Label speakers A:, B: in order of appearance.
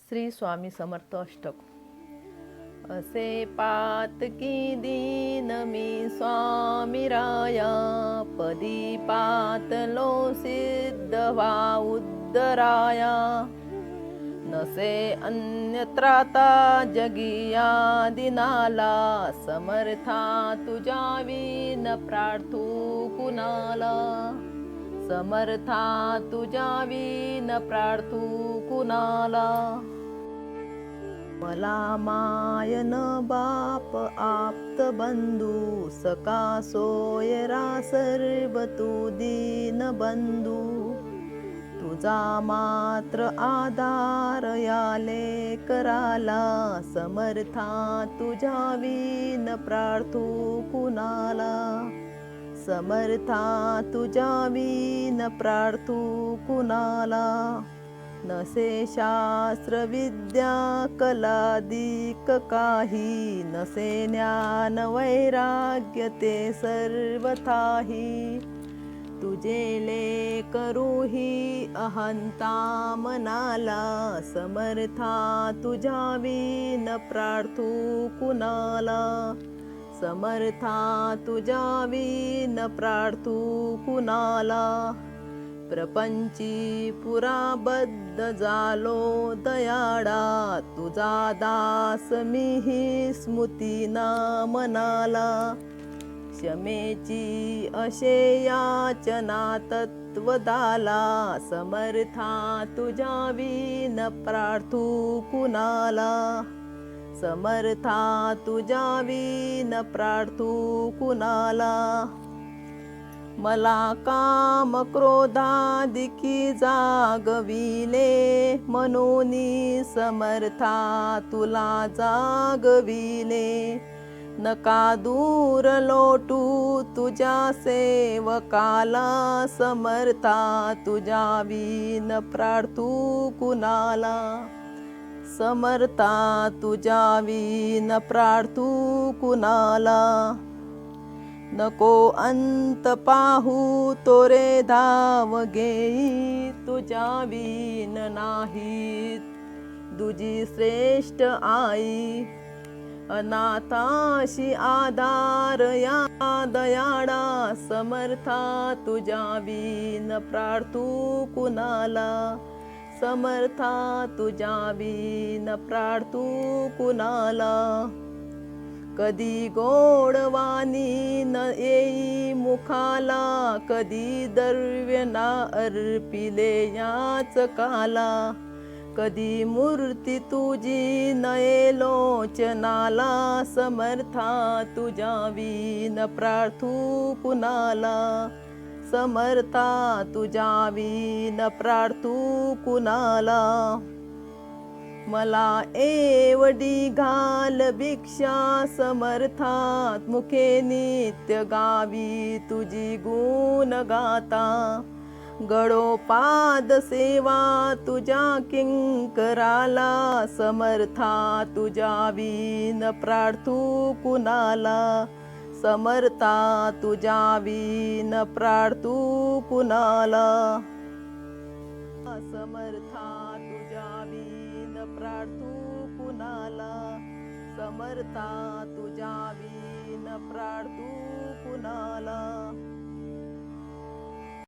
A: श्री स्वामी समर्थ अष्टक. असे पातकी दीन मी स्वामी राया, पदी पातलो सिद्ध व्हा उद्धराया. नसे अन्यत्राता जगिया दिनाला, समर्था तुझ्या विन प्रार्थू कुणाला. समर्था तुझ्या विन प्रार्थू कुणाला. मला मायन बाप आप्त बंधू, सका सोयरा सर्व तू दीन बंधू. तुझा मात्र आधार याले कराला, समर्था तुझ्या विन प्रार्थू कुणाला. समर्था तुझ्या विन प्रार्थू कुणाला. नसे शास्त्र विद्या कलादिक काही, नसे ज्ञान वैराग्य ते सर्वथाही. तुझे लेकरूही अहंता मनाला, समर्था तुझ्या विन प्रार्थू कुणाला. समर्था तुझ्या विन प्रार्थू कुणाला. प्रपंची पुराबद्ध झालो दयाळा, तुझा दास मीही स्मृती ना मनाला. क्षमेची अशे याचना तत्वदाला, समर्था तुझ्या विन प्रार्थू कुणाला. समर्था तुझ्या विन प्रार्थू कुणाला. मला काम क्रोधादिकी जागविले, मनोनी समर्था तुला जागविले. नका दूर लोटू तुझ्या सेवकाला, समर्था तुझ्या विन प्रार्थू कुणाला. समर्था तुझ्या विन प्रार्थू कुणाला. नको अंत पाहू तोरे धाव घेई, तुझ्या विन नाही तुझी श्रेष्ठ आई. अनाथाशी आधार या दयाळा, समर्था तुझ्या विन प्रार्थू कुणाला. समर्था तुझ्या विन प्रार्थू कुणाला. कधी गोडवाणी न येई मुखाला, कधी द्रव्य ना अर्पिले याच काला. कधी मूर्ती तुझी नये लोचनाला, समर्था तुझ्या विन प्रार्थू कुणाला. समर्था तुझ्या विन प्रार्थू कुणाला. मला एवढी घाल भिक्षा, समर्था मुखे नित्य गावी तुझी गुण गाता. गळोपाद सेवा तुझ्या किंकराला, समर्था तुझ्या विन प्रार्थू कुणाला. समर्था तुझ्या विन प्रार्थू कुणाला. समर्था तुझ्या विन प्रार्थू कुणाला. समर्था तुझ्या विन प्रार्थू कुणाला.